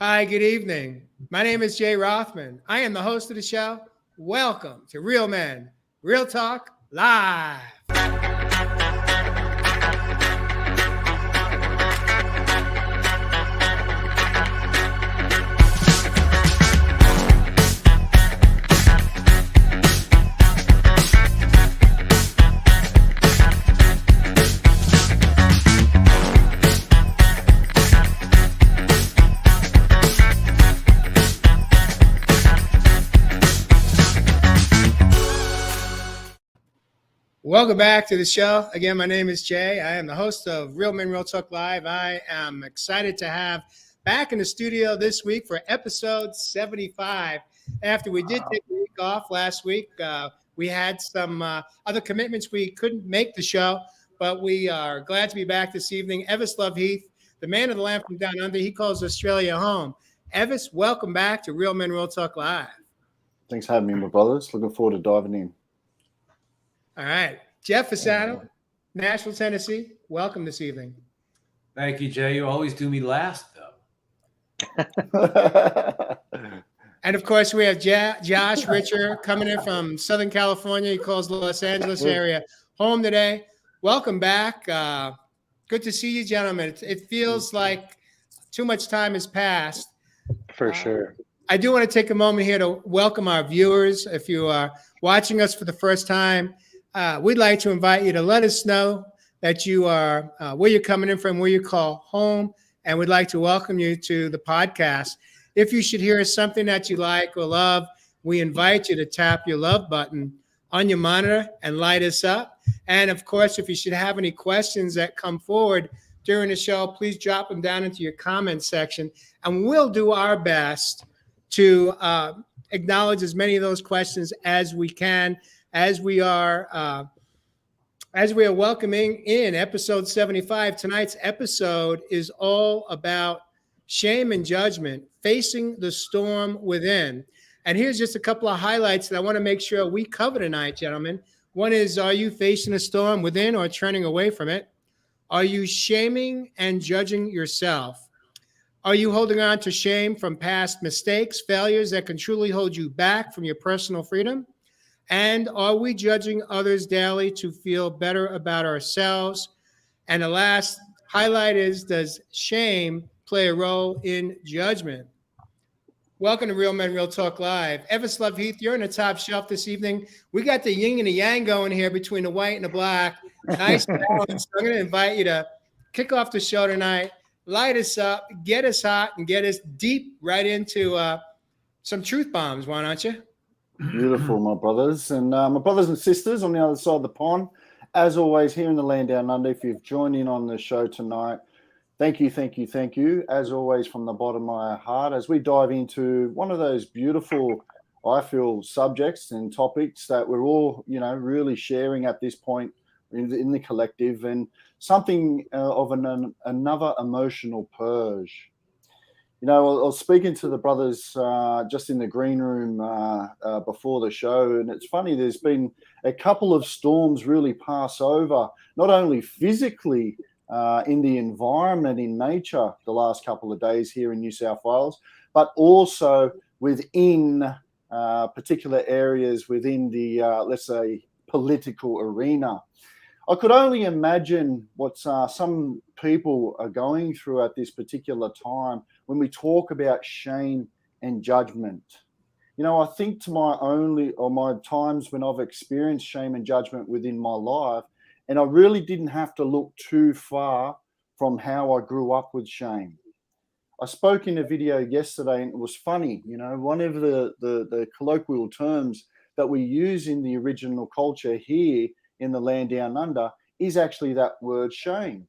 Hi, good evening. My name is Jay Rothman. I am the host of the show. Welcome to Real Men, Real Talk Live. Welcome back to the show. Again, my name is Jay. I am the host of Real Men, Real Talk Live. I am excited to have back in the studio this week for episode 75. After we did take a week off last week, we had some other commitments. We couldn't make the show, but we are glad to be back this evening. 𝐿 Heath, the man of the land from down under, he calls Australia home. 𝐿, welcome back to Real Men, Real Talk Live. Thanks for having me, my brothers. Looking forward to diving in. All right. Jeff Fasano, Nashville, Tennessee. Welcome this evening. Thank you, Jay. You always do me last, though. And, of course, we have Josh Richer coming in from Southern California. He calls the Los Angeles area home today. Welcome back. Good to see you, gentlemen. It feels like too much time has passed. For sure. I do want to take a moment here to welcome our viewers. If you are watching us for the first time, we'd like to invite you to let us know that you are where you're coming in from, where you call home, and we'd like to welcome you to the podcast. If you should hear something that you like or love, we invite you to tap your love button on your monitor and light us up. And of course, if you should have any questions that come forward during the show, please drop them down into your comment section, and we'll do our best to acknowledge as many of those questions as we can. As we are welcoming in episode 75, tonight's episode is all about shame and judgment, facing the storm within. And here's just a couple of highlights that I want to make sure we cover tonight, gentlemen. One is, are you facing a storm within or turning away from it? Are you shaming and judging yourself? Are you holding on to shame from past mistakes, failures that can truly hold you back from your personal freedom? And are we judging others daily to feel better about ourselves? And the last highlight is, does shame play a role in judgment? Welcome to Real Men, Real Talk Live. 𝐿 Heath, you're on the top shelf this evening. We got the yin and the yang going here between the white and the black. Nice balance. I'm going to invite you to kick off the show tonight, light us up, get us hot, and get us deep right into some truth bombs. Why don't you? Beautiful, my brothers. And my brothers and sisters on the other side of the pond, as always, here in the land down under, if you've joined in on the show tonight, thank you, thank you, thank you, as always, from the bottom of my heart, as we dive into one of those beautiful, I feel, subjects and topics that we're all, really sharing at this point in the collective, and something of another emotional purge. I was speaking to the brothers just in the green room before the show, and it's funny, there's been a couple of storms really pass over, not only physically in the environment, in nature, the last couple of days here in New South Wales, but also within particular areas within the, let's say, political arena. I could only imagine what some people are going through at this particular time when we talk about shame and judgment. I think to my times when I've experienced shame and judgment within my life, and I really didn't have to look too far from how I grew up with shame. I spoke in a video yesterday, and it was funny. One of the colloquial terms that we use in the original culture here in the land down under is actually that word shame.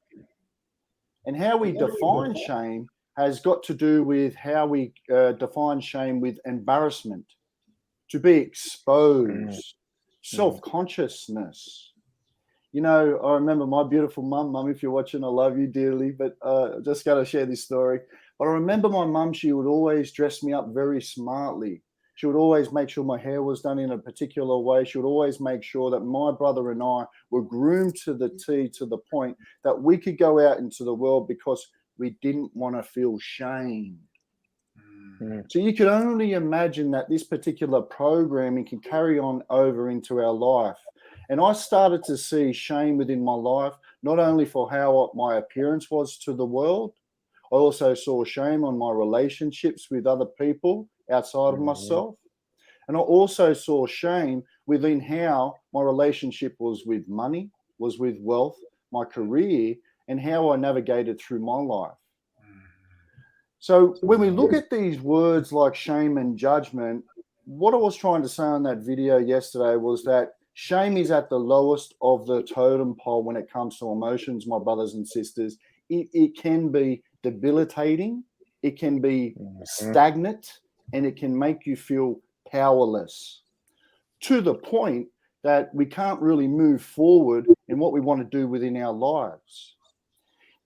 And how we define shame has got to do with how we define shame with embarrassment, to be exposed, self-consciousness. I remember my beautiful mum, if you're watching, I love you dearly, but just got to share this story. But I remember my mum, she would always dress me up very smartly. She would always make sure my hair was done in a particular way. She would always make sure that my brother and I were groomed to the T, to the point that we could go out into the world because we didn't want to feel shame. So you could only imagine that this particular programming can carry on over into our life. And I started to see shame within my life, not only for how my appearance was to the world, I also saw shame on my relationships with other people outside of myself. And I also saw shame within how my relationship was with money, was with wealth, my career, and how I navigated through my life. So when we look at these words like shame and judgment, what I was trying to say on that video yesterday was that shame is at the lowest of the totem pole when it comes to emotions, my brothers and sisters. It can be debilitating, it can be stagnant, and it can make you feel powerless to the point that we can't really move forward in what we want to do within our lives.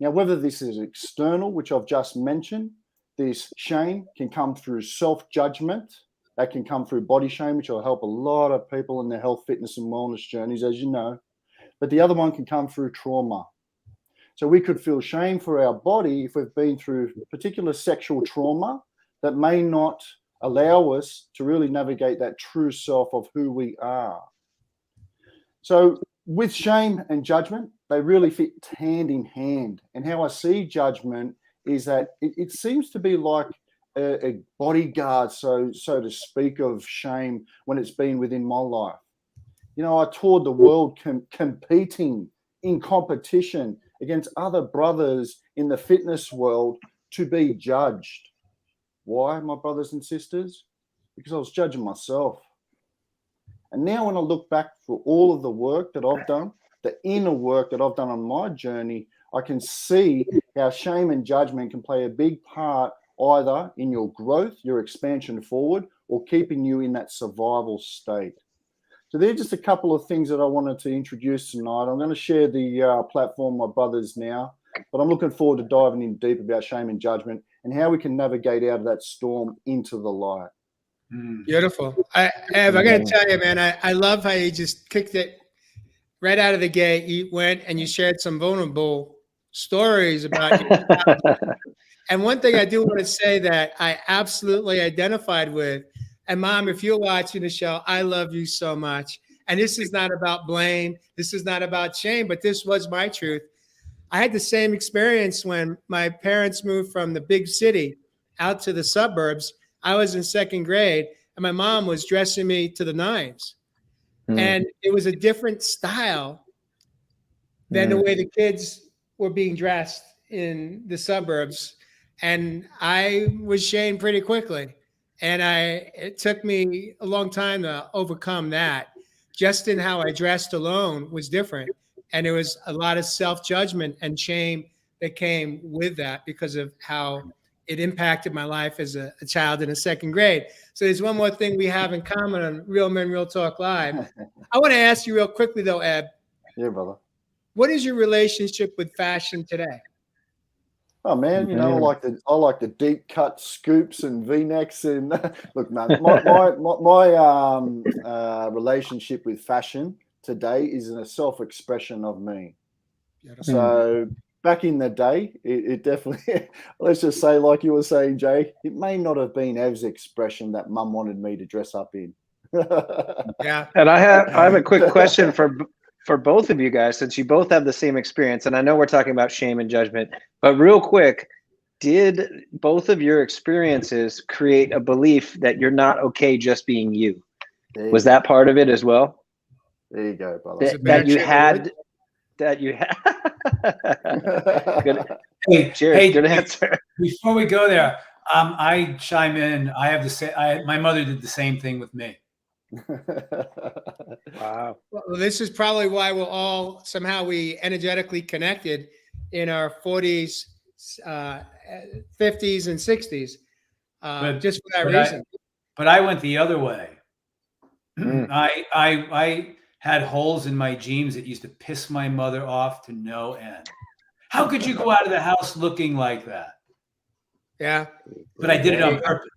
Now, whether this is external, which I've just mentioned, this shame can come through self-judgment, that can come through body shame, which will help a lot of people in their health, fitness, and wellness journeys, as you know. But the other one can come through trauma. So we could feel shame for our body if we've been through particular sexual trauma that may not allow us to really navigate that true self of who we are. So with shame and judgment, they really fit hand in hand. And how I see judgment is that it seems to be like a bodyguard, so to speak, of shame when it's been within my life. You know, I toured the world competing in competition against other brothers in the fitness world to be judged. Why, my brothers and sisters? Because I was judging myself. And now when I look back for all of the work that I've done, the inner work that I've done on my journey, I can see how shame and judgment can play a big part either in your growth, your expansion forward, or keeping you in that survival state. So they're just a couple of things that I wanted to introduce tonight. I'm going to share the platform, my brothers, now, but I'm looking forward to diving in deep about shame and judgment and how we can navigate out of that storm into the light. Beautiful. Ev, I got to tell you, man, I love how you just kicked it right out of the gate. You went and you shared some vulnerable stories about your childhood. And one thing I do want to say that I absolutely identified with, and Mom, if you're watching the show, I love you so much. And this is not about blame. This is not about shame, but this was my truth. I had the same experience when my parents moved from the big city out to the suburbs. I was in second grade and my mom was dressing me to the nines. And it was a different style than the way the kids were being dressed in the suburbs. And I was shamed pretty quickly. And it took me a long time to overcome that. Just in how I dressed alone was different. And there was a lot of self-judgment and shame that came with that because of how it impacted my life as a child in the second grade. So there's one more thing we have in common on Real Men, Real Talk Live. I want to ask you real quickly though, Eb. Yeah, brother. What is your relationship with fashion today? Oh man, you know, I like the deep cut scoops and V-necks and look, man, my relationship with fashion today is a self-expression of me. So back in the day, it definitely, let's just say, like you were saying, Jay, it may not have been Ev's expression that Mum wanted me to dress up in. Yeah. And I have a quick question for both of you guys, since you both have the same experience, and I know we're talking about shame and judgment, but real quick, did both of your experiences create a belief that you're not okay just being you? Was that part of it as well? There you go, brother. That you had. Good. Hey, Cheers. Good answer. Before we go there, I chime in. I have the same. My mother did the same thing with me. Wow. Well, this is probably why we're all somehow we energetically connected in our 40s, 50s, and 60s, just for that reason. But I went the other way. I had holes in my jeans that used to piss my mother off to no end. How could you go out of the house looking like that? Yeah. But I did it on purpose.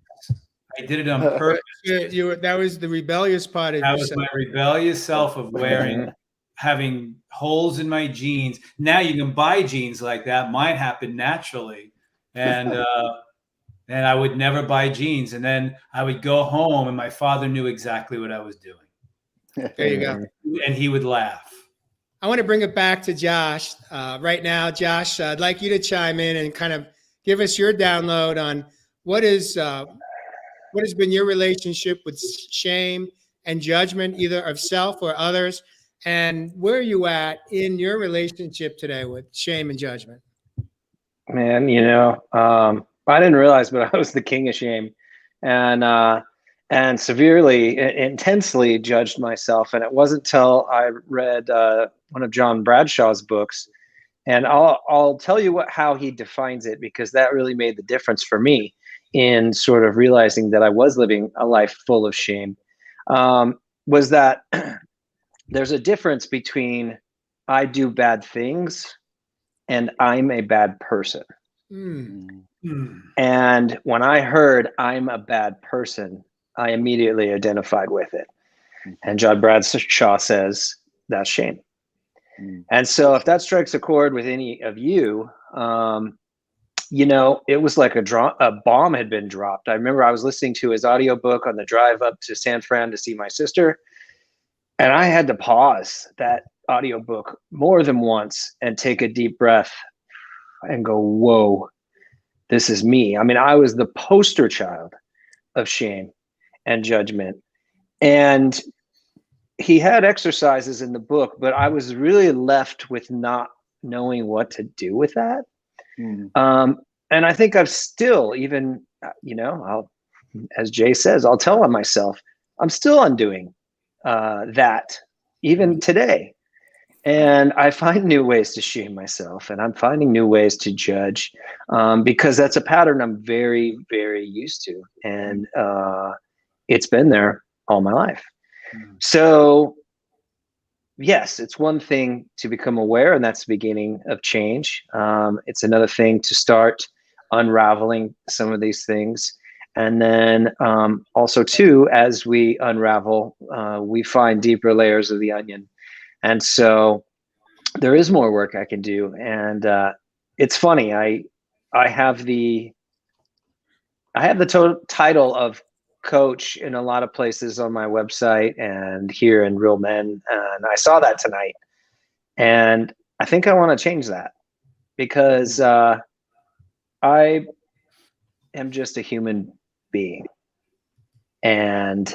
I did it on purpose. That was the rebellious part of That yourself. was my rebellious self of having holes in my jeans. Now you can buy jeans like that. Mine happened naturally. And and I would never buy jeans. And then I would go home and my father knew exactly what I was doing. There you go. And he would laugh. I want to bring it back to Josh right now. Josh, I'd like you to chime in and kind of give us your download on what has been your relationship with shame and judgment, either of self or others, and where are you at in your relationship today with shame and judgment? Man, I didn't realize, but I was the king of shame, and severely, intensely judged myself. And it wasn't till I read one of John Bradshaw's books, and I'll tell you how he defines it, because that really made the difference for me in sort of realizing that I was living a life full of shame. Was that there's a difference between I do bad things and I'm a bad person. And when I heard I'm a bad person, I immediately identified with it. And John Bradshaw says that's shame. And so if that strikes a chord with any of you, it was like a bomb had been dropped. I remember I was listening to his audiobook on the drive up to San Fran to see my sister, and I had to pause that audiobook more than once and take a deep breath and go, whoa, this is me. I mean, I was the poster child of shame and judgment. And he had exercises in the book, but I was really left with not knowing what to do with that. And I think I've still, even, as Jay says, I'll tell on myself, I'm still undoing that even today. And I find new ways to shame myself, and I'm finding new ways to judge, because that's a pattern I'm very, very used to. And it's been there all my life. So yes, it's one thing to become aware, and that's the beginning of change. It's another thing to start unraveling some of these things. And then also too, as we unravel, we find deeper layers of the onion. And so there is more work I can do. And it's funny, I have the title of coach in a lot of places on my website and here in Real Men. And I saw that tonight. And I think I want to change that, because I am just a human being. And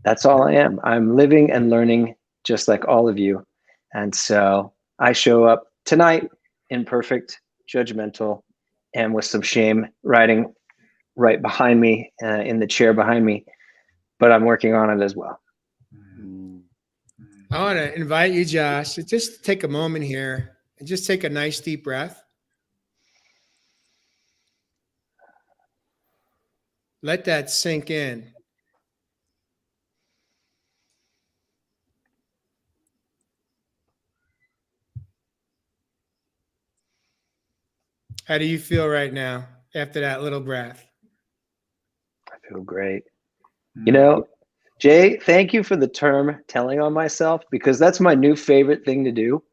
that's all I am. I'm living and learning just like all of you. And so I show up tonight imperfect, judgmental, and with some shame riding right behind me, in the chair behind me, but I'm working on it as well. I want to invite you, Josh, to just take a moment here and just take a nice deep breath. Let that sink in. How do you feel right now after that little breath? I feel great. Jay, thank you for the term telling on myself, because that's my new favorite thing to do.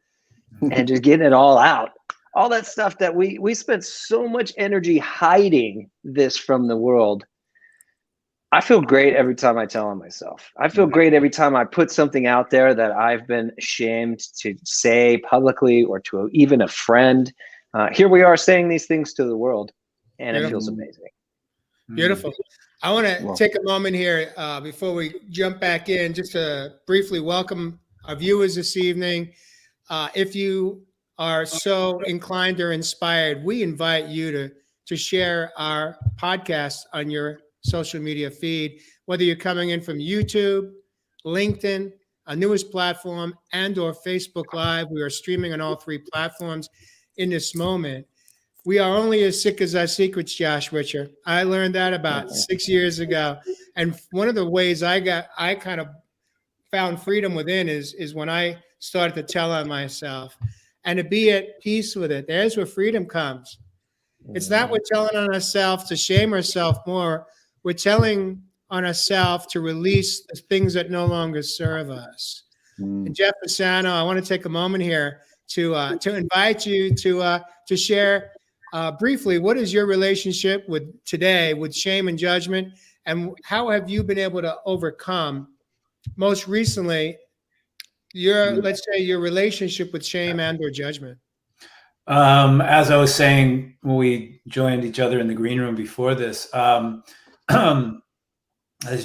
And just getting it all out. All that stuff that we spent so much energy hiding this from the world. I feel great every time I tell on myself. I feel great every time I put something out there that I've been ashamed to say publicly, or to even a friend. Here we are saying these things to the world, and it feels amazing. Beautiful. I want to take a moment here before we jump back in, just to briefly welcome our viewers this evening. If you are so inclined or inspired, we invite you to share our podcast on your social media feed, whether you're coming in from YouTube, LinkedIn, our newest platform, and/or Facebook Live. We are streaming on all three platforms in this moment. We are only as sick as our secrets, Josh Witcher. I learned that about 6 years ago. And one of the ways I kind of found freedom within is when I started to tell on myself and to be at peace with it. There's where freedom comes. It's not we're telling on ourselves to shame ourselves more. We're telling on ourselves to release the things that no longer serve us. And Jeff Pisano, I want to take a moment here to invite you to share briefly, what is your relationship with today with shame and judgment, and how have you been able to overcome, most recently, let's say your relationship with shame and or judgment? As I was saying when we joined each other in the green room before this, as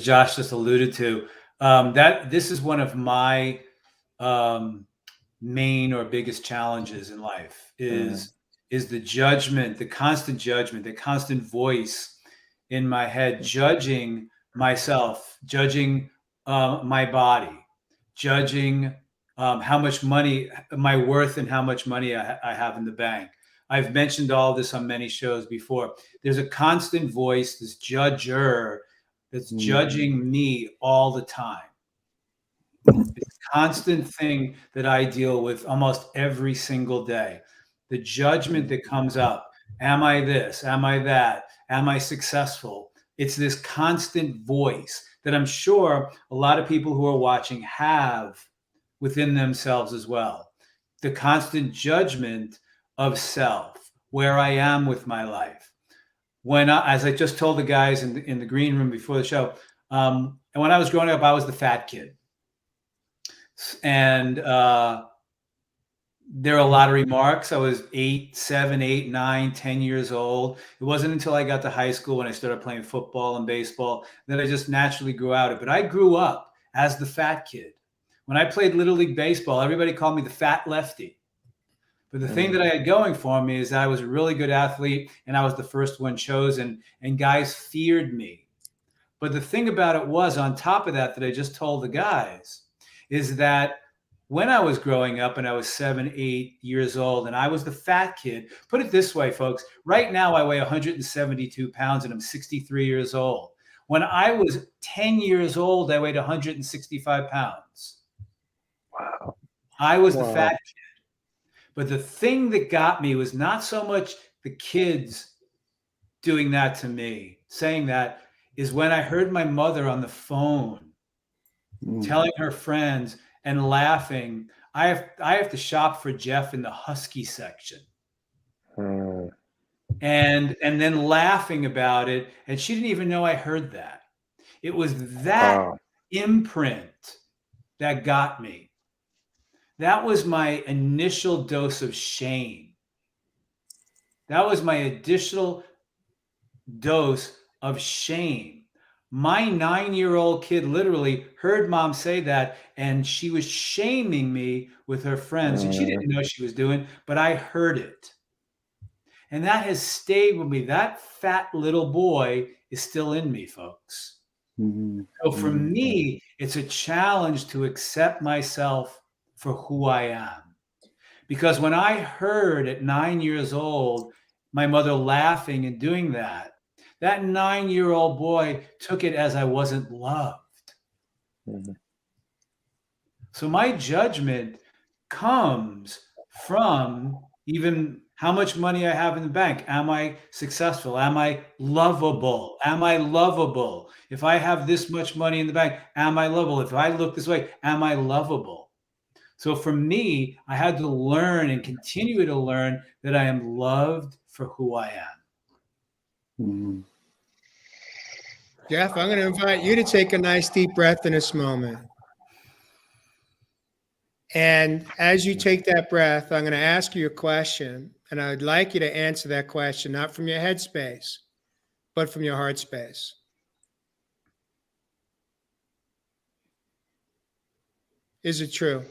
Josh just alluded to, that this is one of my main or biggest challenges in life is the judgment, the constant voice in my head, judging myself, judging my body, judging how much money, my worth, and how much money I have in the bank. I've mentioned all this on many shows before. There's a constant voice, this judger, that's judging me all the time. It's a constant thing that I deal with almost every single day. The judgment that comes up. Am I this? Am I that? Am I successful? It's this constant voice that I'm sure a lot of people who are watching have within themselves as well. The constant judgment of self, where I am with my life. As I just told the guys in the green room before the show, and when I was growing up, I was the fat kid. And there are a lot of remarks. I was 7, 8, 9, 10 years old. It wasn't until I got to high school when I started playing football and baseball that I just naturally grew out of it. But I grew up as the fat kid. When I played Little League Baseball, everybody called me the fat lefty. But the thing that I had going for me is that I was a really good athlete and I was the first one chosen, and guys feared me. But the thing about it was, on top of that I just told the guys, is that when I was growing up and I was 7, 8 years old and I was the fat kid, put it this way, folks, right now I weigh 172 pounds and I'm 63 years old. When I was 10 years old, I weighed 165 pounds. Wow. I was the fat kid. But the thing that got me was not so much the kids doing that to me, saying that, is when I heard my mother on the phone telling her friends and laughing, I have to shop for Jeff in the husky section. And then laughing about it. And she didn't even know I heard that. It was that imprint that got me. That was my initial dose of shame. That was my additional dose of shame. My 9-year-old kid literally heard mom say that, and she was shaming me with her friends. And she didn't know she was doing, but I heard it. And that has stayed with me. That fat little boy is still in me, folks. So for me, it's a challenge to accept myself for who I am. Because when I heard at 9 years old, my mother laughing and doing that, that 9-year-old boy took it as I wasn't loved. So my judgment comes from even how much money I have in the bank. Am I successful? Am I lovable? Am I lovable? If I have this much money in the bank, am I lovable? If I look this way, am I lovable? So for me, I had to learn and continue to learn that I am loved for who I am. Jeff, I'm going to invite you to take a nice deep breath in this moment. And as you take that breath, I'm going to ask you a question, and I'd like you to answer that question, not from your head space, but from your heart space. Is it true?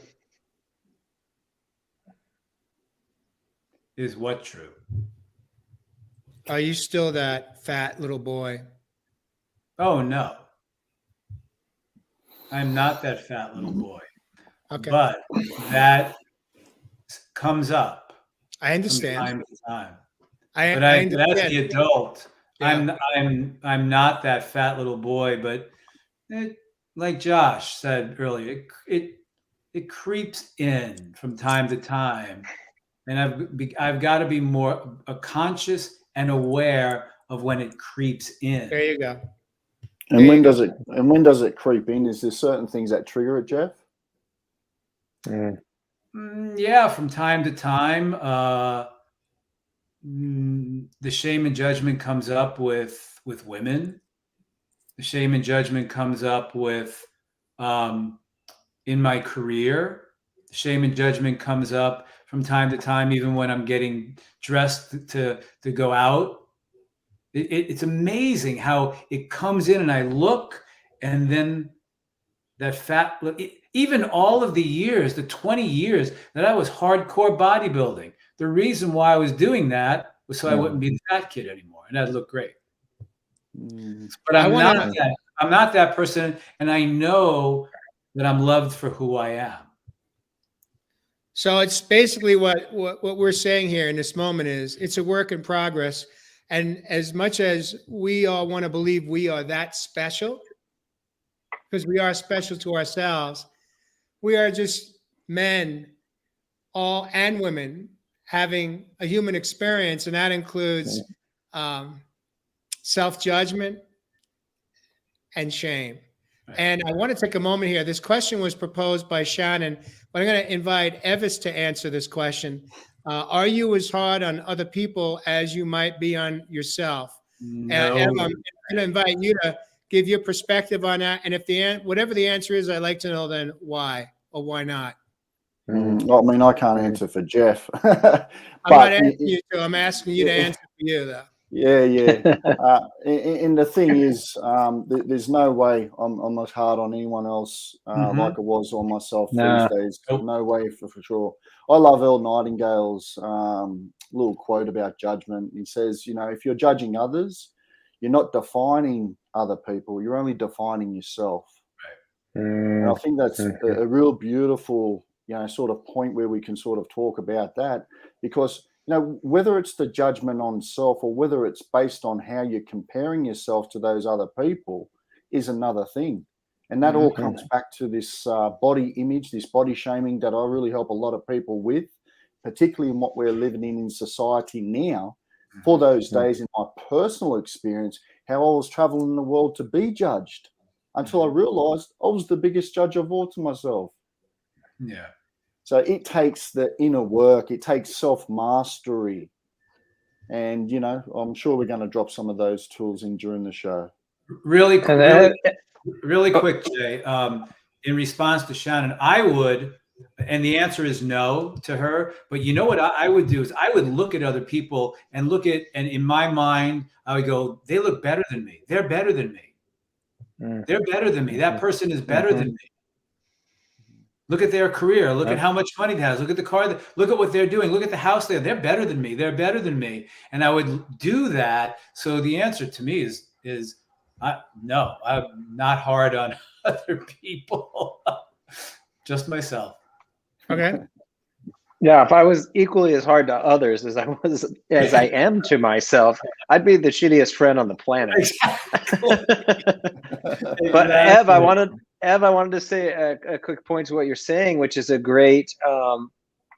Is what true? Are you still that fat little boy? Oh, no. I'm not that fat little boy. Okay. But that comes up. I understand. From time to time. But as the adult, yeah. I'm not that fat little boy, but like Josh said earlier, it creeps in from time to time. And I've got to be more conscious and aware of when it creeps in. There you go. And when does it creep in? Is there certain things that trigger it, Jeff? Yeah, from time to time. the shame and judgment comes up with women. The shame and judgment comes up with in my career. The shame and judgment comes up from time to time, even when I'm getting dressed to go out. It's amazing how it comes in, and I look, and then that fat look. Even all of the years, the 20 years that I was hardcore bodybuilding, the reason why I was doing that was so I wouldn't be the fat kid anymore, and I'd look great. But I'm not that person, and I know that I'm loved for who I am. So it's basically what we're saying here in this moment is it's a work in progress. And as much as we all want to believe we are that special, because we are special to ourselves, we are just men, all and women, having a human experience, and that includes self-judgment and shame. And I want to take a moment here. This question was proposed by Shannon, but I'm going to invite Evis to answer this question. Are you as hard on other people as you might be on yourself? No. Ev, I'm going to invite you to give your perspective on that. And if whatever the answer is, I'd like to know then why or why not. I mean, I can't answer for Jeff. I'm not asking you to. I'm asking you to answer for you, though. Yeah. And the thing is, there's no way I'm as hard on anyone else like I was on myself these days. No way for sure. I love 𝙬𝙬𝙑 Nightingale's little quote about judgment. He says, you know, if you're judging others, you're not defining other people. You're only defining yourself. Right. And I think that's a real beautiful, you know, sort of point where we can sort of talk about that, because you know, whether it's the judgment on self or whether it's based on how you're comparing yourself to those other people is another thing. And that all comes back to this body image, this body shaming that I really help a lot of people with, particularly in what we're living in society now. For those days in my personal experience, how I was traveling the world to be judged until I realized I was the biggest judge of all to myself. Yeah. So it takes the inner work, it takes self-mastery. And, you know, I'm sure we're going to drop some of those tools in during the show. Really quick, Jay, in response to Shannon, I would, and the answer is no to her, but you know what I would do is I would look at other people and and in my mind, I would go, they look better than me. They're better than me. They're better than me. That person is better than me. Look at their career. Look at how much money they have. Look at the car. Look at what they're doing. Look at the house they have. They're better than me. They're better than me. And I would do that. So the answer to me is no, I'm not hard on other people. Just myself. Okay. Yeah, if I was equally as hard to others as I am to myself, I'd be the shittiest friend on the planet. Exactly. But Ev, I wanted to say a quick point to what you're saying, which is a great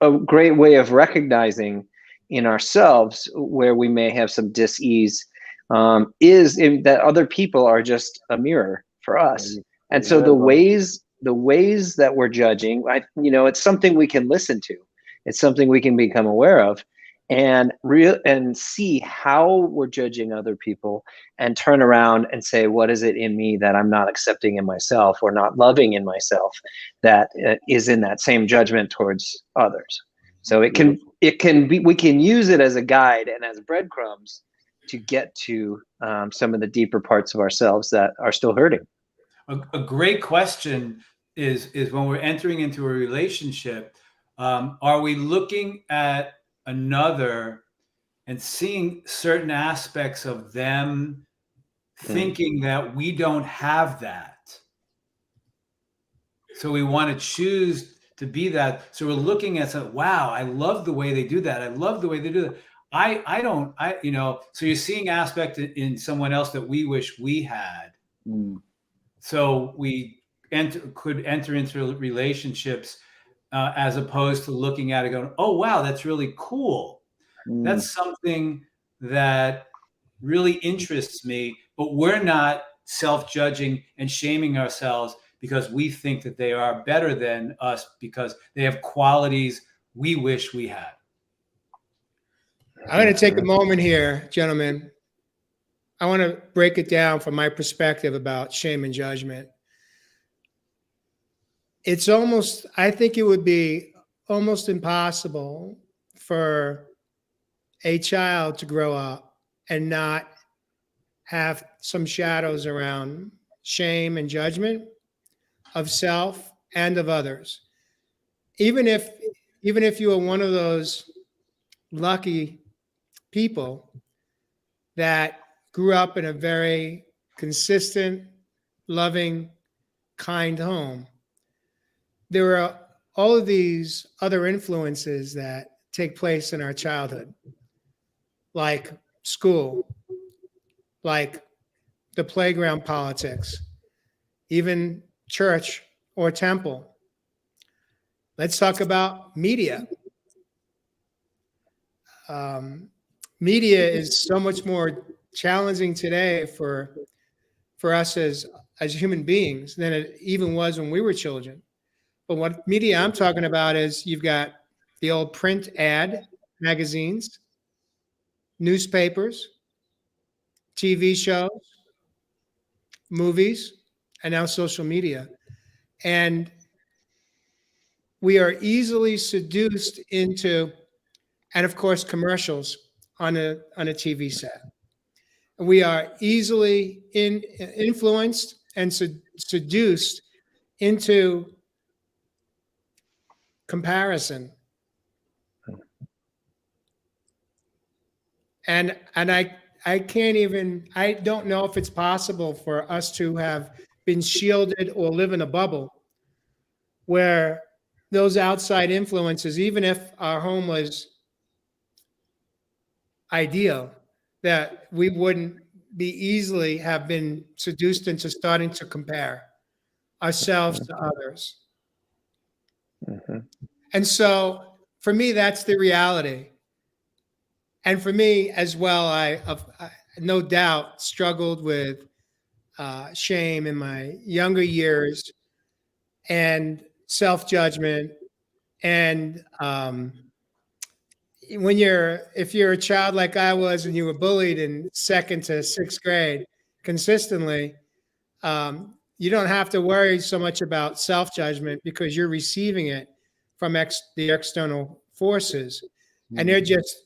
way of recognizing in ourselves where we may have some dis-ease, is in that other people are just a mirror for us. And so the ways that we're judging, it's something we can listen to. It's something we can become aware of and see how we're judging other people and turn around and say, what is it in me that I'm not accepting in myself or not loving in myself that is in that same judgment towards others? So we can use it as a guide and as breadcrumbs to get to some of the deeper parts of ourselves that are still hurting. A great question is when we're entering into a relationship, are we looking at another and seeing certain aspects of them, thinking that we don't have that? So we want to choose to be that. So we're looking at something, wow, I love the way they do that. I love the way they do that. So you're seeing aspect in someone else that we wish we had. So we could enter into relationships as opposed to looking at it going, oh, wow, that's really cool. That's something that really interests me, but we're not self-judging and shaming ourselves because we think that they are better than us because they have qualities we wish we had. I'm going to take a moment here, gentlemen. I want to break it down from my perspective about shame and judgment. It's almost, I think it would be almost impossible for a child to grow up and not have some shadows around shame and judgment of self and of others. Even if you are one of those lucky people that grew up in a very consistent, loving, kind home, there are all of these other influences that take place in our childhood, like school, like the playground politics, even church or temple. Let's talk about media. Media is so much more challenging today for us as human beings than it even was when we were children. But what media I'm talking about is you've got the old print ad magazines, newspapers, TV shows, movies, and now social media. And we are easily seduced into, and of course, commercials on a TV set. We are easily influenced and seduced into comparison. And I can't even, I don't know if it's possible for us to have been shielded or live in a bubble where those outside influences, even if our home was ideal, that we wouldn't be easily have been seduced into starting to compare ourselves to others. And so for me, that's the reality. And for me as well, I no doubt struggled with shame in my younger years and self-judgment. And if you're a child like I was and you were bullied in 2nd to 6th grade consistently, you don't have to worry so much about self-judgment because you're receiving it from the external forces. And they're just,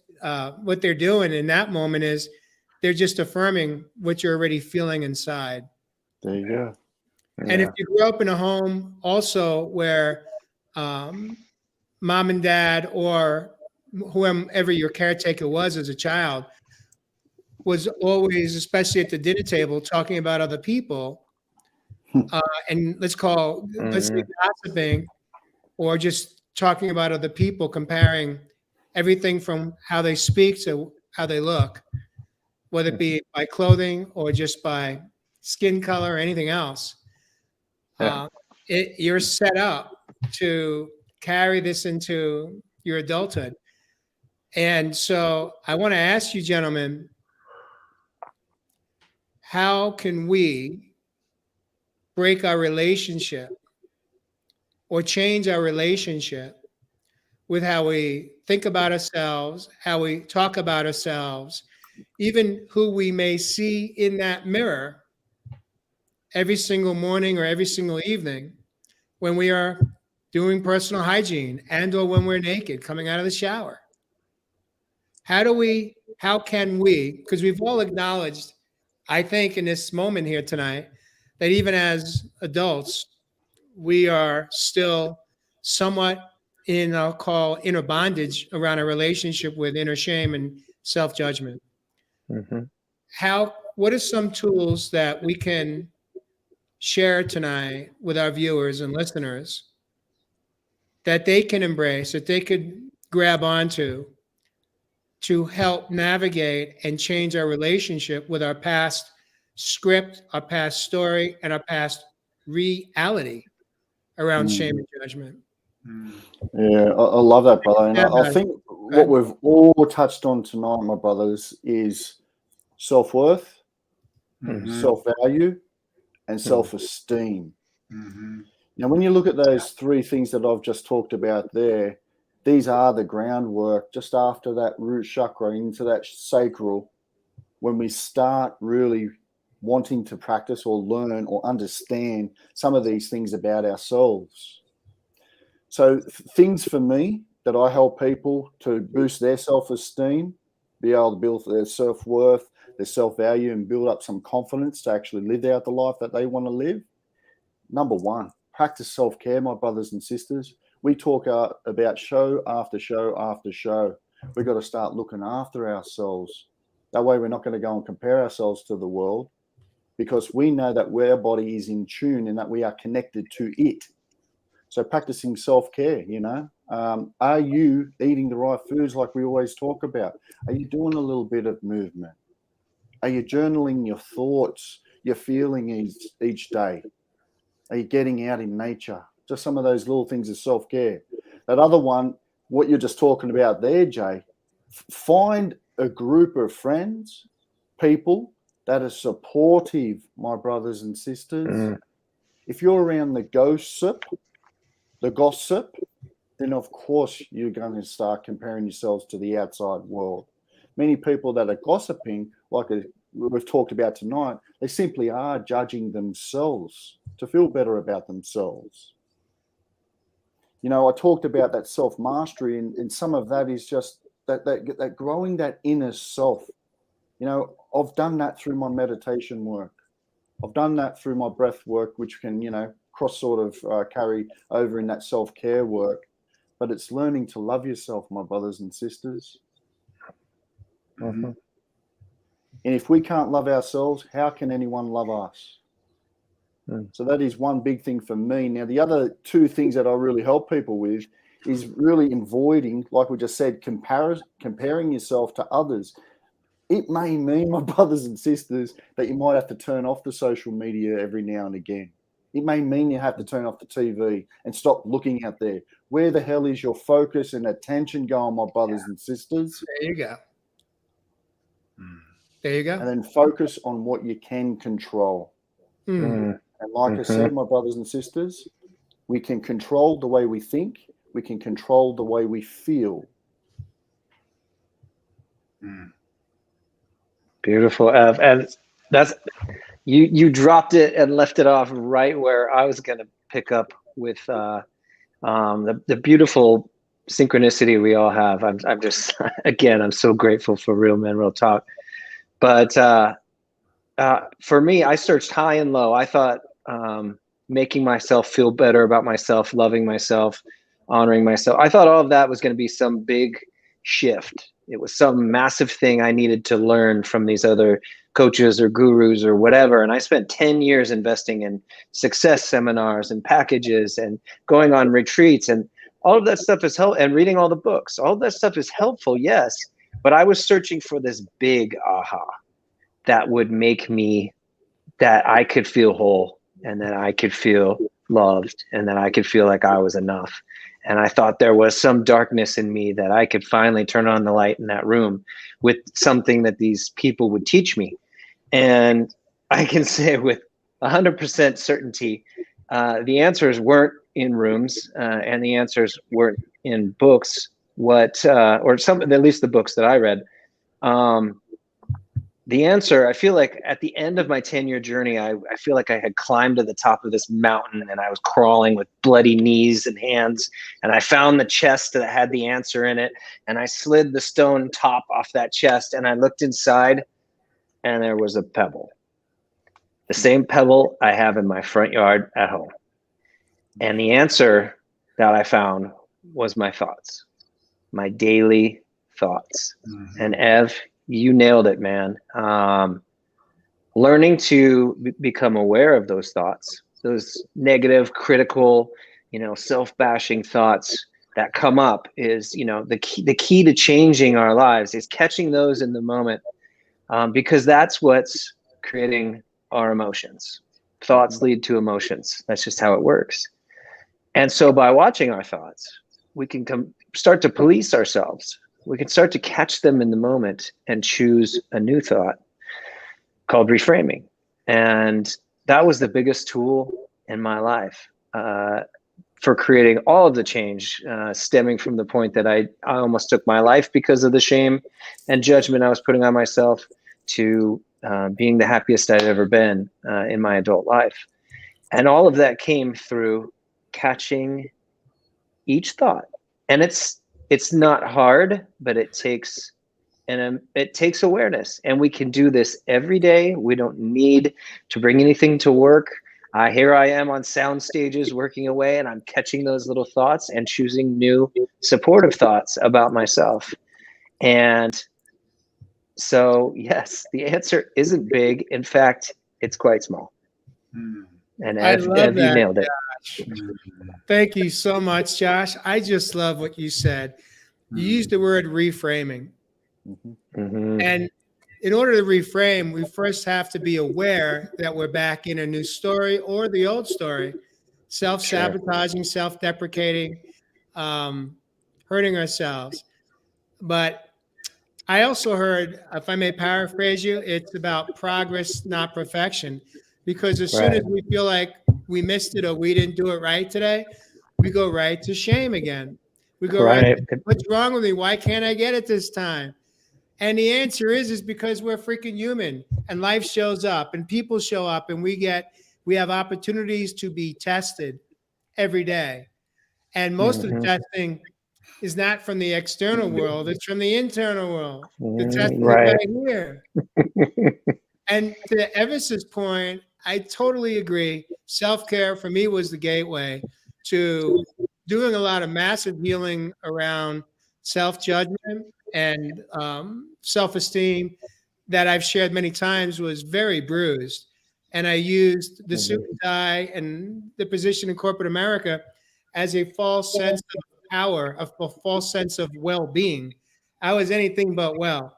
what they're doing in that moment is they're just affirming what you're already feeling inside. There you go. And if you grew up in a home also where mom and dad or whoever your caretaker was as a child was always, especially at the dinner table, talking about other people, and let's say gossiping, or just talking about other people, comparing everything from how they speak to how they look, whether it be by clothing or just by skin color or anything else. You're set up to carry this into your adulthood. And so I want to ask you, gentlemen, how can we break our relationship or change our relationship with how we think about ourselves, how we talk about ourselves, even who we may see in that mirror every single morning or every single evening when we are doing personal hygiene and or when we're naked coming out of the shower? How can we, because we've all acknowledged, I think in this moment here tonight, that even as adults, we are still somewhat in, I'll call, inner bondage around a relationship with inner shame and self-judgment. What are some tools that we can share tonight with our viewers and listeners that they can embrace, that they could grab onto to help navigate and change our relationship with our past script, our past story, and our past reality around shame and judgment? Yeah, I love that, brother. And I think what we've all touched on tonight, my brothers, is self-worth, self-value, and self-esteem. Now, when you look at those three things that I've just talked about there, these are the groundwork just after that root chakra into that sacral. When we start really wanting to practice or learn or understand some of these things about ourselves. So things for me that I help people to boost their self-esteem, be able to build their self-worth, their self-value, and build up some confidence to actually live out the life that they want to live. Number one, practice self-care, my brothers and sisters. We talk about show after show after show. We've got to start looking after ourselves. That way we're not going to go and compare ourselves to the world, because we know that our body is in tune and that we are connected to it. So practicing self-care, you know, are you eating the right foods like we always talk about? Are you doing a little bit of movement? Are you journaling your thoughts, your feelings each day? Are you getting out in nature? Just some of those little things of self-care. That other one, what you're just talking about there, Jay, find a group of friends, people that are supportive, my brothers and sisters. If you're around the gossip, then of course you're going to start comparing yourselves to the outside world. Many people that are gossiping, like we've talked about tonight, they simply are judging themselves to feel better about themselves. You know, I talked about that self-mastery, and some of that is just that growing that inner self. You know, I've done that through my meditation work. I've done that through my breath work, which can, you know, cross sort of carry over in that self-care work. But it's learning to love yourself, my brothers and sisters. Mm-hmm. And if we can't love ourselves, how can anyone love us? So that is one big thing for me. Now, the other two things that I really help people with is really avoiding, like we just said, comparing yourself to others. It may mean, my brothers and sisters, that you might have to turn off the social media every now and again. It may mean you have to turn off the TV and stop looking out there. Where the hell is your focus and attention going, my brothers and sisters? There you go. There you go. And then focus on what you can control. And like I said, my brothers and sisters, we can control the way we think. We can control the way we feel. Beautiful, Ev. And that's you dropped it and left it off right where I was going to pick up with the beautiful synchronicity we all have. I'm just, again, I'm so grateful for Real Men, Real Talk. But for me, I searched high and low. I thought making myself feel better about myself, loving myself, honoring myself, I thought all of that was going to be some big shift. It was some massive thing I needed to learn from these other coaches or gurus or whatever. And I spent 10 years investing in success seminars and packages and going on retreats, and all of that stuff is helpful, and reading all the books. All of that stuff is helpful, yes. But I was searching for this big aha that would make me, that I could feel whole, and that I could feel loved, and that I could feel like I was enough. And I thought there was some darkness in me that I could finally turn on the light in that room with something that these people would teach me. And I can say with 100% certainty, the answers weren't in rooms, and the answers weren't in books. Or some, at least the books that I read. The answer, I feel like at the end of my 10-year journey, I feel like I had climbed to the top of this mountain, and I was crawling with bloody knees and hands, and I found the chest that had the answer in it, and I slid the stone top off that chest, and I looked inside, and there was a pebble. The same pebble I have in my front yard at home. And the answer that I found was my thoughts, my daily thoughts. And Ev, you nailed it, man. Learning to become aware of those thoughts, those negative, critical, self-bashing thoughts that come up is, the key to changing our lives is catching those in the moment, because that's what's creating our emotions. Thoughts lead to emotions. That's just how it works. And so by watching our thoughts, we can start to police ourselves. We can start to catch them in the moment and choose a new thought called reframing. And that was the biggest tool in my life. for creating all of the change, stemming from the point that I almost took my life because of the shame and judgment I was putting on myself, to being the happiest I'd ever been in my adult life. And all of that came through catching each thought. And it's not hard, but it takes awareness, and we can do this every day. We don't need to bring anything to work. Here I am on sound stages working away, and I'm catching those little thoughts and choosing new supportive thoughts about myself. And so, yes, the answer isn't big. In fact, it's quite small. And I Ev, love you that, nailed it. Josh. Thank you so much, Josh. I just love what you said. You used the word reframing. And in order to reframe, we first have to be aware that we're back in a new story or the old story, self-sabotaging, self-deprecating, hurting ourselves. But I also heard, if I may paraphrase you, it's about progress, not perfection. Because as soon as we feel like we missed it or we didn't do it right today, we go right to shame again. We go right to, what's wrong with me? Why can't I get it this time? And the answer is because we're freaking human, and life shows up and people show up, and we have opportunities to be tested every day. And most of the testing is not from the external world, it's from the internal world. The testing is right here. And to Evis's point, I totally agree. Self-care for me was the gateway to doing a lot of massive healing around self-judgment and self-esteem that I've shared many times was very bruised. And I used the suit and tie and the position in corporate America as a false sense of power, a false sense of well-being. I was anything but well.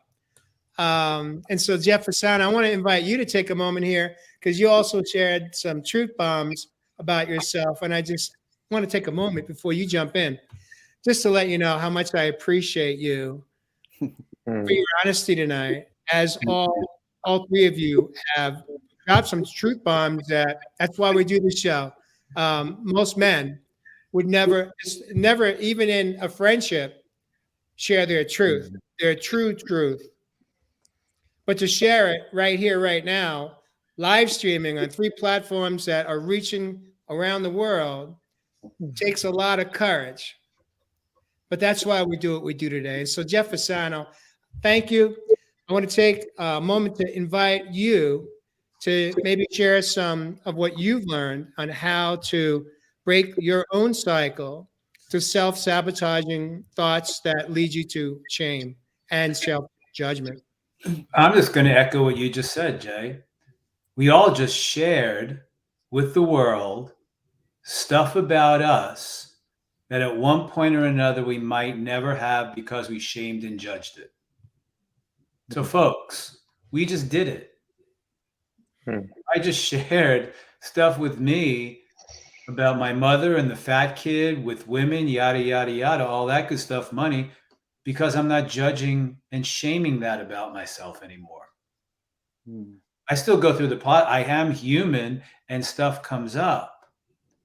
And so, Jeff Fasano, I want to invite you to take a moment here, because you also shared some truth bombs about yourself. And I just want to take a moment before you jump in, just to let you know how much I appreciate you for your honesty tonight, as all three of you have dropped some truth bombs. That's why we do this show. Most men would never, even in a friendship, share their truth, their true truth. But to share it right here, right now, live streaming on 3 platforms that are reaching around the world, takes a lot of courage. But that's why we do what we do today. So, Jeff Fasano, thank you. I want to take a moment to invite you to maybe share some of what you've learned on how to break your own cycle to self-sabotaging thoughts that lead you to shame and self-judgment. I'm just going to echo what you just said, Jay. We all just shared with the world stuff about us that at one point or another we might never have because we shamed and judged it. So, folks, we just did it. I just shared stuff with me about my mother and the fat kid with women, yada, yada, yada, all that good stuff, money, because I'm not judging and shaming that about myself anymore. I still go through the plot. I am human and stuff comes up.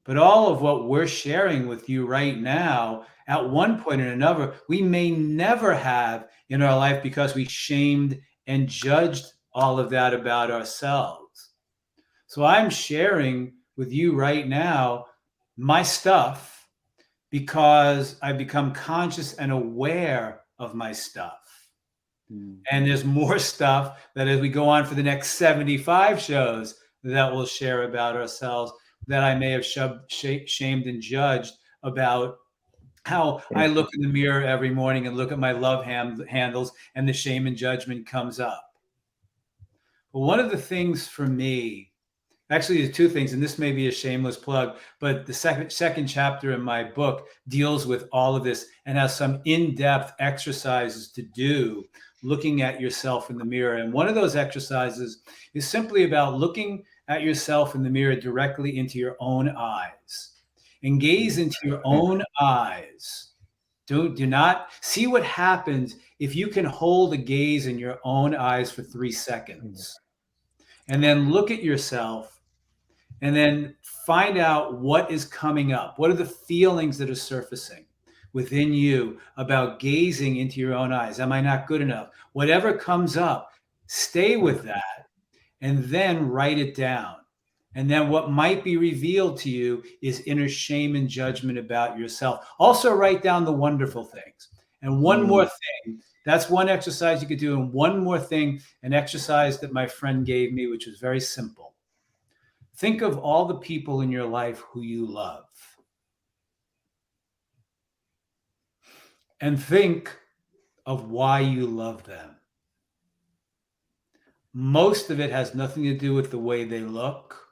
But all of what we're sharing with you right now, at one point or another, we may never have in our life because we shamed and judged all of that about ourselves. So I'm sharing with you right now my stuff because I've become conscious and aware of my stuff. And there's more stuff that as we go on for the next 75 shows that we'll share about ourselves that I may have shamed and judged about how I look in the mirror every morning and look at my love handles and the shame and judgment comes up. But one of the things for me, actually there's 2 things, and this may be a shameless plug, but the second chapter in my book deals with all of this and has some in-depth exercises to do looking at yourself in the mirror. And one of those exercises is simply about looking at yourself in the mirror directly into your own eyes and gaze into your own eyes. Do not see what happens if you can hold a gaze in your own eyes for 3 seconds and then look at yourself and then find out what is coming up. What are the feelings that are surfacing within you about gazing into your own eyes? Am I not good enough? Whatever comes up, stay with that and then write it down. And then what might be revealed to you is inner shame and judgment about yourself. Also write down the wonderful things. And one more thing, that's one exercise you could do. And one more thing, an exercise that my friend gave me, which was very simple. Think of all the people in your life who you love. And think of why you love them. Most of it has nothing to do with the way they look,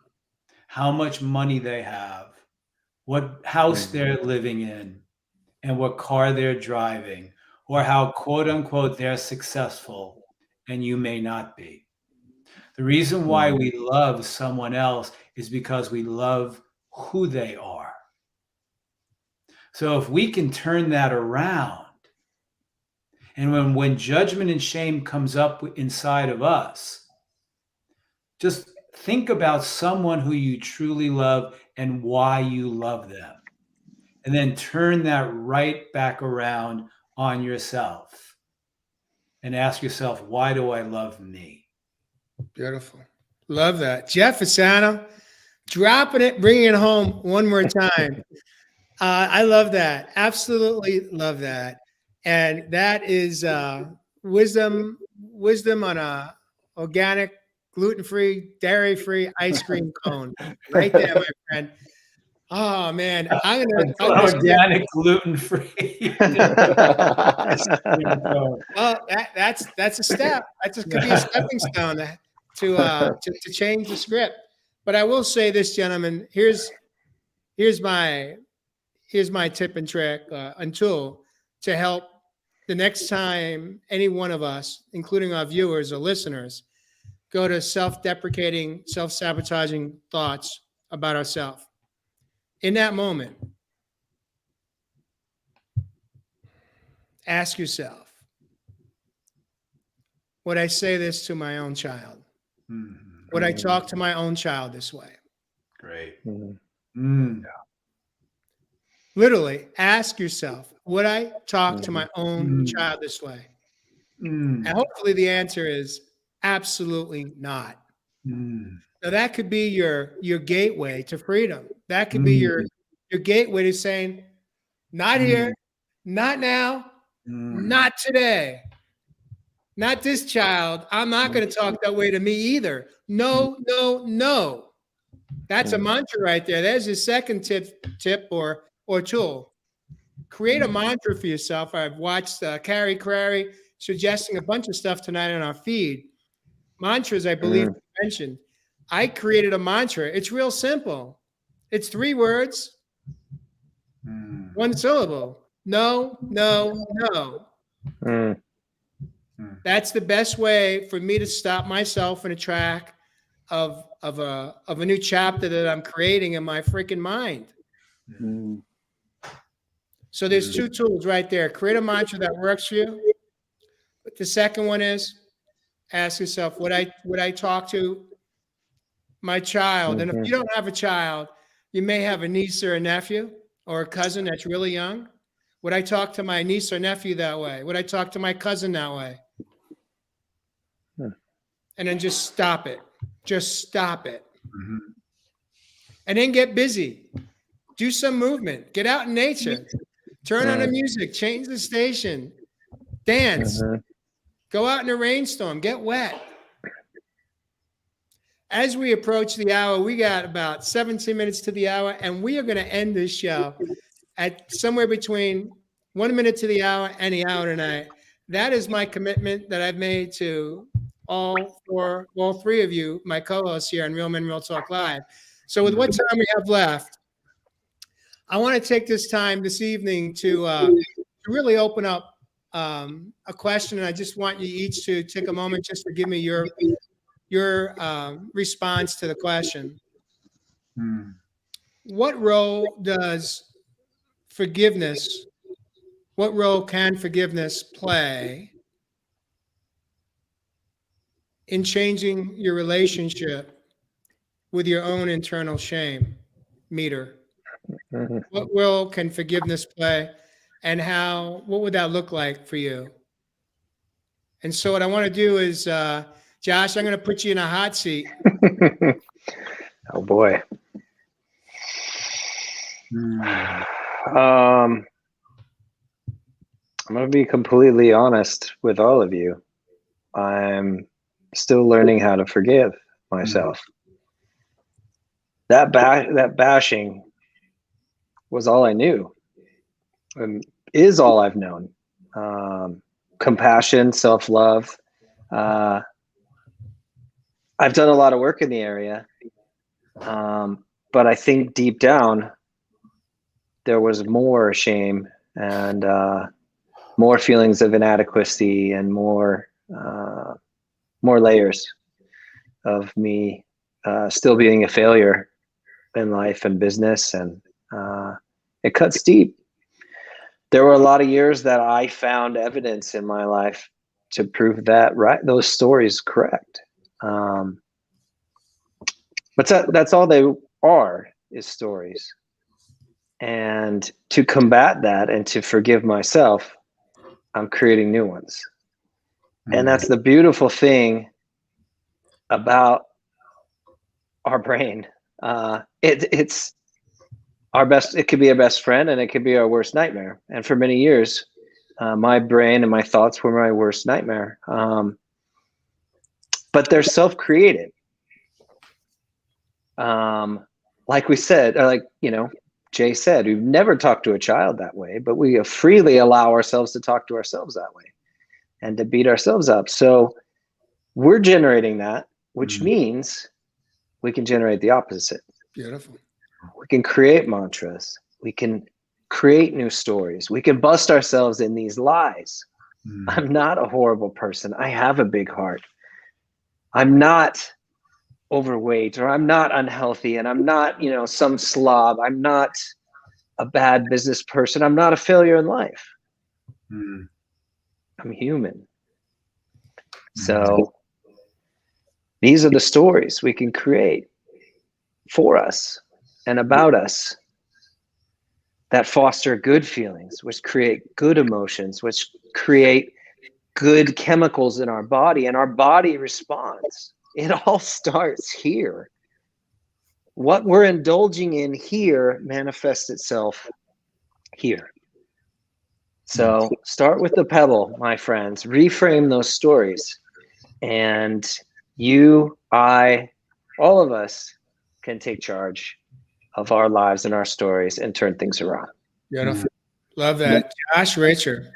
how much money they have, what house they're living in, and what car they're driving, or how quote unquote they're successful and you may not be. The reason why we love someone else is because we love who they are. So if we can turn that around, and when judgment and shame comes up inside of us, just think about someone who you truly love and why you love them. And then turn that right back around on yourself and ask yourself, why do I love me? Beautiful. Love that. Jeff Fasano, dropping it, bringing it home one more time. I love that. Absolutely love that. And that is wisdom on a organic, gluten-free, dairy-free ice cream cone. Right there, my friend. Oh man, I'm gonna organic, gluten-free. Well, that's a step. That just could be a stepping stone to change the script. But I will say this, gentlemen. Here's my tip and trick and tool to help the next time any one of us, including our viewers or listeners, go to self-deprecating, self-sabotaging thoughts about ourselves. In that moment, ask yourself, would I say this to my own child? Would I talk to my own child this way? Great. Literally, ask yourself, would I talk to my own child this way? And hopefully the answer is absolutely not. Now that could be your gateway to freedom. That could be your gateway to saying, not here, not now, not today, not this child. I'm not going to talk that way to me either. No, no, no. That's a mantra right there. There's your second tip or tool. Create a mantra for yourself. I've watched Carrie Crary suggesting a bunch of stuff tonight on our feed. Mantras, I believe you mentioned. I created a mantra. It's real simple. It's 3 words, 1 syllable. No, no, no. That's the best way for me to stop myself in a track of a new chapter that I'm creating in my freaking mind. So there's 2 tools right there. Create a mantra that works for you. But the second one is ask yourself, would I talk to my child? And if you don't have a child, you may have a niece or a nephew or a cousin that's really young. Would I talk to my niece or nephew that way? Would I talk to my cousin that way? And then just stop it. Just stop it. And then get busy. Do some movement. Get out in nature. Turn on the music. Change the station. Dance. Go out in a rainstorm. Get wet. As we approach the hour, we got about 17 minutes to the hour, and we are going to end this show at somewhere between 1 minute to the hour and the hour tonight. That is my commitment that I've made to all 3 of you, my co-hosts here on Real Men Real Talk Live. So with what time we have left, I want to take this time this evening to really open up a question, and I just want you each to take a moment just to give me your response to the question. What role can forgiveness play in changing your relationship with your own internal shame meter? Mhm. What role can forgiveness play, and what would that look like for you? And so what I want to do is, Josh, I'm going to put you in a hot seat. Oh boy. I'm going to be completely honest with all of you. I'm still learning how to forgive myself. That bashing was all I knew, and is all I've known. Compassion, self-love. I've done a lot of work in the area, but I think deep down there was more shame and more feelings of inadequacy and more layers of me still being a failure in life and business, and it cuts deep. There were a lot of years that I found evidence in my life to prove that those stories correct. But that's all they are, is stories. And to combat that and to forgive myself, I'm creating new ones. And that's the beautiful thing about our brain. It's our best. It could be our best friend, and it could be our worst nightmare. And for many years, my brain and my thoughts were my worst nightmare. But they're self-created. Like we said, or like, Jay said, we've never talked to a child that way, but we freely allow ourselves to talk to ourselves that way and to beat ourselves up. So we're generating that, which means we can generate the opposite. Beautiful. We can create mantras. We can create new stories. We can bust ourselves in these lies. I'm not a horrible person. I have a big heart. I'm not overweight, or I'm not unhealthy, and I'm not, some slob. I'm not a bad business person. I'm not a failure in life. I'm human. So these are the stories we can create for us and about us that foster good feelings, which create good emotions, which create good chemicals in our body, and our body responds. It all starts here. What we're indulging in here manifests itself here. So start with the pebble, my friends. Reframe those stories. And you, I, all of us can take charge of our lives and our stories and turn things around. Beautiful. Love that. Josh Richer,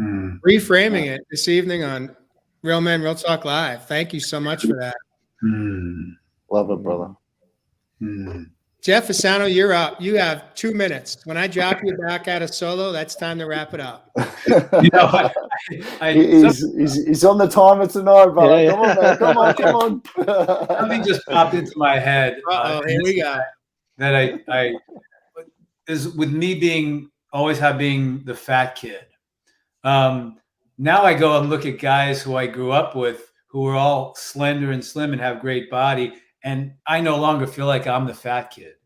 reframing it this evening on Real Men, Real Talk Live. Thank you so much for that. Love it, brother. Jeff Fasano, you're up. You have 2 minutes. When I drop you back out of solo, that's time to wrap it up. He's on the timer tonight, brother. Yeah. Come on, man. Come on. Something just popped into my head. Here we go. That I is with me being the fat kid. Now I go and look at guys who I grew up with who are all slender and slim and have great body, and I no longer feel like I'm the fat kid.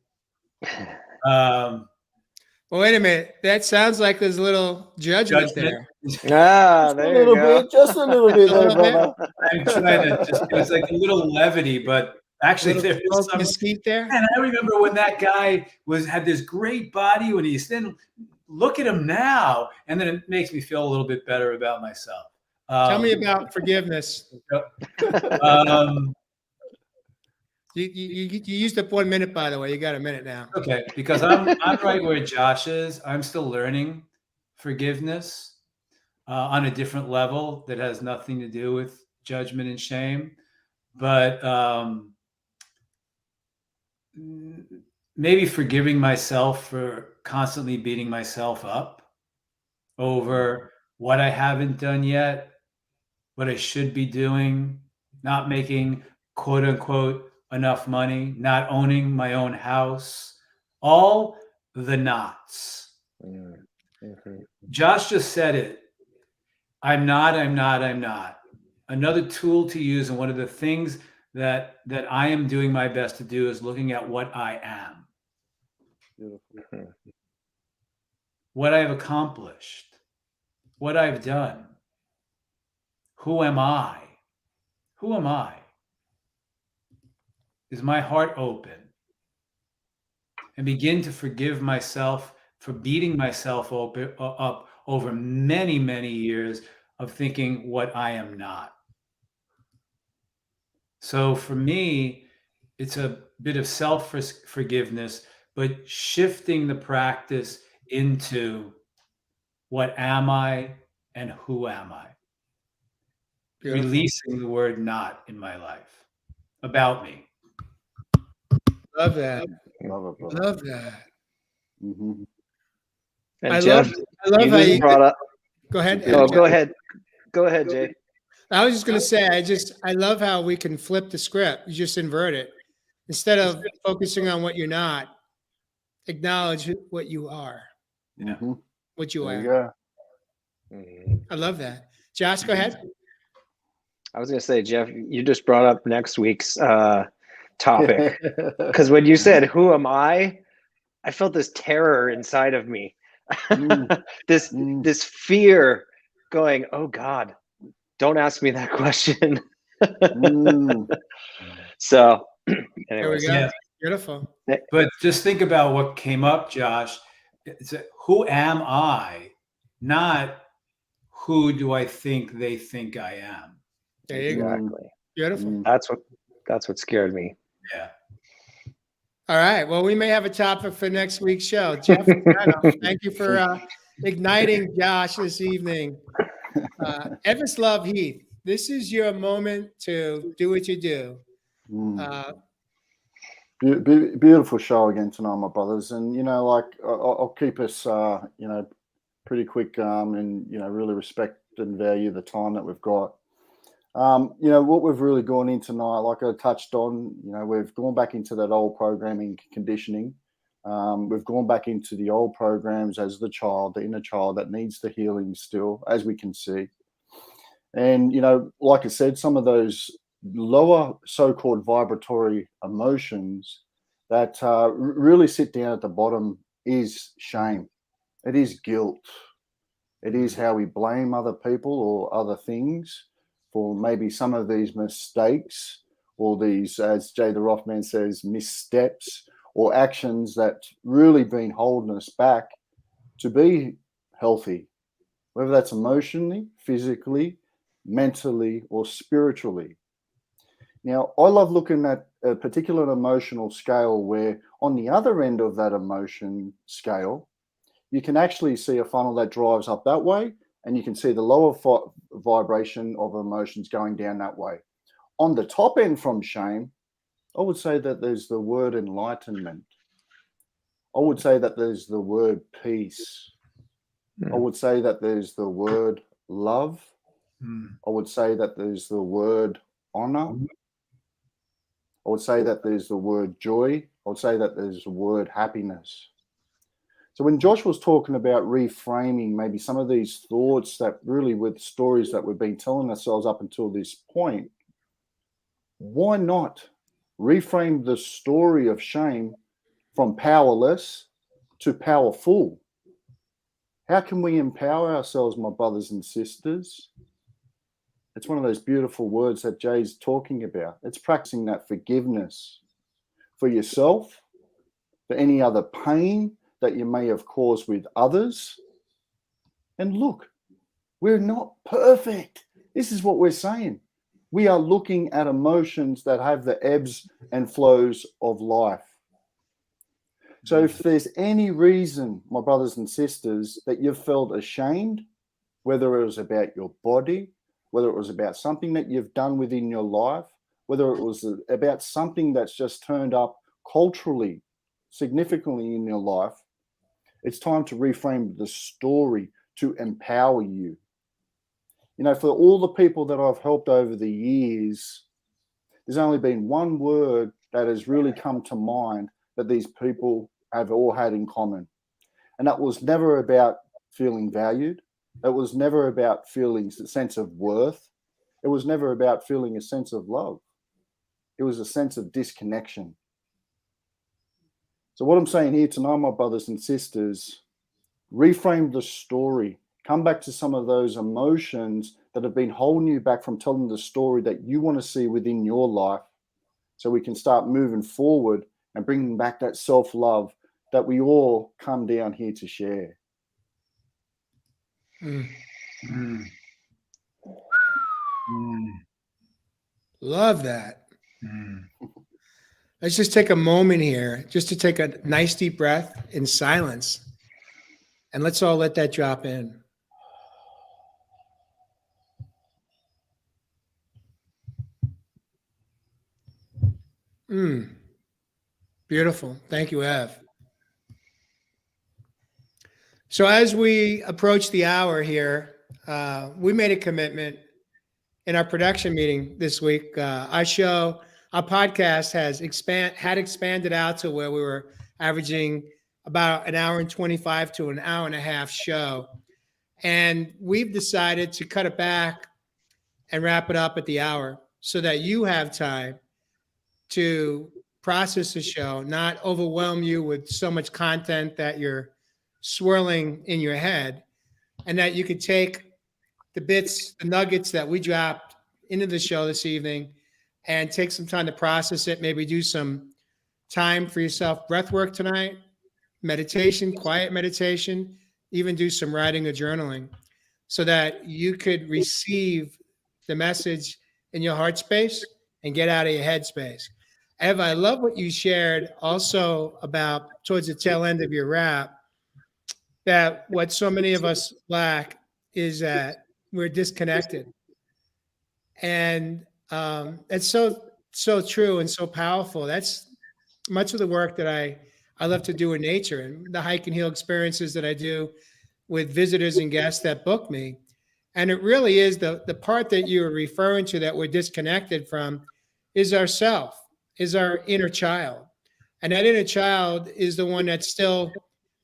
Well, wait a minute. That sounds like there's a little judgment there. There you go. Just a little bit there, brother. I'm trying to it's like a little levity, but actually there's some mesquite there. And I remember when that guy had this great body when he's thin. Look at him now, and then it makes me feel a little bit better about myself. Tell me about forgiveness. You used up 1 minute, by the way. You got a minute now. Okay, because I'm right where Josh is. I'm still learning forgiveness on a different level that has nothing to do with judgment and shame. But maybe forgiving myself for constantly beating myself up over what I haven't done yet, what I should be doing, not making quote unquote enough money, not owning my own house, all the nots. Josh just said it. I'm not. Another tool to use, and one of the things that I am doing my best to do is looking at what I am, Beautiful. what I have accomplished, what I've done. Who am I? Who am I? Is my heart open? And begin to forgive myself for beating myself up over many, many years of thinking what I am not. So for me, it's a bit of self-forgiveness, but shifting the practice into what am I and who am I? Beautiful. Releasing the word not in my life about me. Love that. Love it, brother. Love that. Mm-hmm. And I Jeff, love you how just you brought up. go ahead. No, Jeff. go ahead. Go ahead, Jay. I was just going to say, I love how we can flip the script. You just invert it. Instead of focusing on what you're not, acknowledge what you are, Yeah. Mm-hmm. what you There you are. go. I love that. Josh, go ahead. I was going to say, Jeff, you just brought up next week's topic. Because when you said, "Who am I?" I felt this terror inside of me. This fear going, "Oh God, don't ask me that question." So There we anyways, go. Yeah. Beautiful. But just think about what came up, Josh. It's who am I, not who do I think they think I am. There you go. exactly. Beautiful. That's what scared me. Yeah. All right. Well, we may have a topic for next week's show. Jeff, thank you for igniting Josh this evening. 𝐿𝑒 this is your moment to do what you do. Beautiful show again tonight, my brothers. And, like, I'll keep us, pretty quick and, really respect and value the time that we've got. What we've really gone in tonight, like I touched on, we've gone back into that old programming conditioning. We've gone back into the old programs as the child, the inner child that needs the healing still, as we can see. And, like I said, some of those lower so-called vibratory emotions that really sit down at the bottom is shame. It is guilt. It is how we blame other people or other things for maybe some of these mistakes or these, as Jay the Rothman says, missteps or actions that really been holding us back to be healthy, whether that's emotionally, physically, mentally, or spiritually. Now, I love looking at a particular emotional scale where on the other end of that emotion scale, you can actually see a funnel that drives up that way, and you can see the lower vibration of emotions going down that way. On the top end from shame, I would say that there's the word enlightenment. I would say that there's the word peace. I would say that there's the word love. I would say that there's the word honor. I would say that there's the word joy. I would say that there's the word happiness. So when Josh was talking about reframing maybe some of these thoughts that really with stories that we've been telling ourselves up until this point, why not reframe the story of shame from powerless to powerful? How can we empower ourselves, my brothers and sisters? It's one of those beautiful words that Jay's talking about. It's practicing that forgiveness for yourself, for any other pain that you may have caused with others. And look, we're not perfect. This is what we're saying. We are looking at emotions that have the ebbs and flows of life. So if there's any reason, my brothers and sisters, that you've felt ashamed, whether it was about your body, whether it was about something that you've done within your life, whether it was about something that's just turned up culturally, significantly in your life, it's time to reframe the story to empower you. For all the people that I've helped over the years, there's only been one word that has really come to mind that these people have all had in common. And that was never about feeling valued. It was never about feeling a sense of worth. It was never about feeling a sense of love. It was a sense of disconnection. So what I'm saying here tonight, my brothers and sisters, reframe the story. Come back to some of those emotions that have been holding you back from telling the story that you want to see within your life, so we can start moving forward and bringing back that self-love that we all come down here to share. Mm. Mm. Mm. Love that. Mm. Let's just take a moment here just to take a nice deep breath in silence. And let's all let that drop in. Beautiful. Thank you, Ev. So as we approach the hour here, we made a commitment in our production meeting this week. Our podcast has expanded out to where we were averaging about an hour and 25 to an hour and a half show. And we've decided to cut it back and wrap it up at the hour so that you have time to process the show, not overwhelm you with so much content that you're swirling in your head, and that you could take the bits, the nuggets that we dropped into the show this evening and take some time to process it, maybe do some time for yourself, breath work tonight, meditation, quiet meditation, even do some writing or journaling so that you could receive the message in your heart space and get out of your head space. Ev, I love what you shared also about towards the tail end of your rap, that what so many of us lack is that we're disconnected. And it's so true and so powerful. That's much of the work that I love to do in nature and the hike and heal experiences that I do with visitors and guests that book me. And it really is the part that you're referring to that we're disconnected from is ourself, is our inner child. And that inner child is the one that's still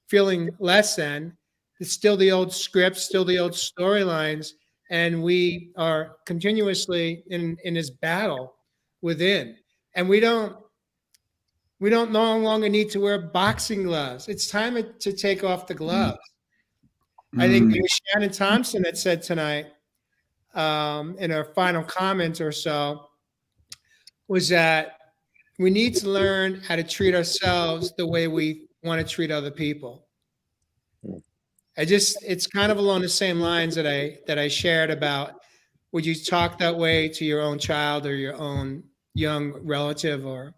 feeling less than. It's still the old scripts, still the old storylines. And we are continuously in this battle within. And we don't no longer need to wear boxing gloves. It's time to take off the gloves. I think it was Shannon Thompson that said tonight in her final comment or so was that we need to learn how to treat ourselves the way we want to treat other people. It's kind of along the same lines that I shared about, would you talk that way to your own child or your own young relative? And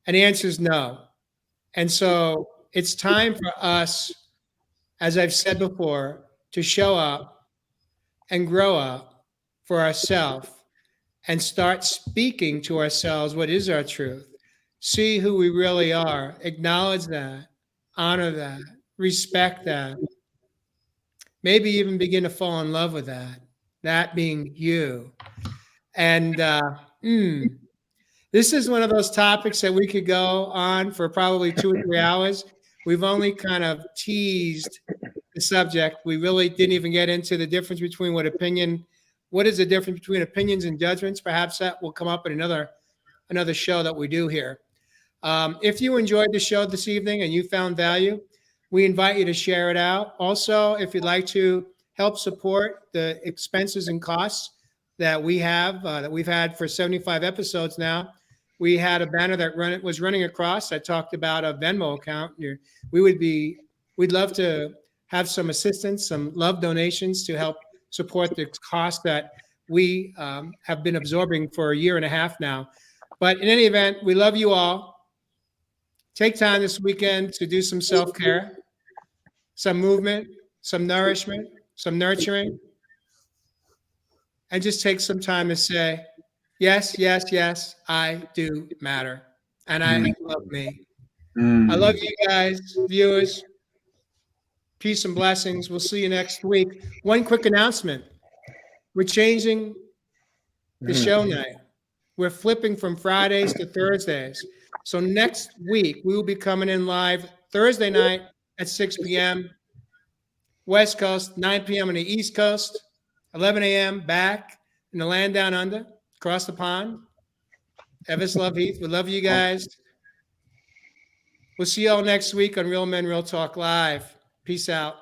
the answer is no. And so it's time for us, as I've said before, to show up and grow up for ourselves and start speaking to ourselves what is our truth. See who we really are, acknowledge that, honor that, respect that, maybe even begin to fall in love with that being you. And this is one of those topics that we could go on for probably 2 or 3 hours. We've only kind of teased the subject. We really didn't even get into the difference between what is the difference between opinions and judgments. Perhaps that will come up in another show that we do here. If you enjoyed the show this evening and you found value, we invite you to share it out. Also, if you'd like to help support the expenses and costs that we have, that we've had for 75 episodes now, we had a banner that was running across that talked about a Venmo account. We'd love to have some assistance, some love donations to help support the cost that we have been absorbing for a year and a half now. But in any event, we love you all. Take time this weekend to do some self-care, some movement, some nourishment, some nurturing, and just take some time to say, yes, yes, yes, I do matter. And I love me. I love you guys, viewers. Peace and blessings. We'll see you next week. One quick announcement. We're changing the show night. We're flipping from Fridays to Thursdays. So next week, we will be coming in live Thursday night at 6 p.m. West Coast, 9 p.m. on the East Coast, 11 a.m. back in the land down under, across the pond. Evis Love Heath. We love you guys. We'll see you all next week on Real Men Real Talk Live. Peace out.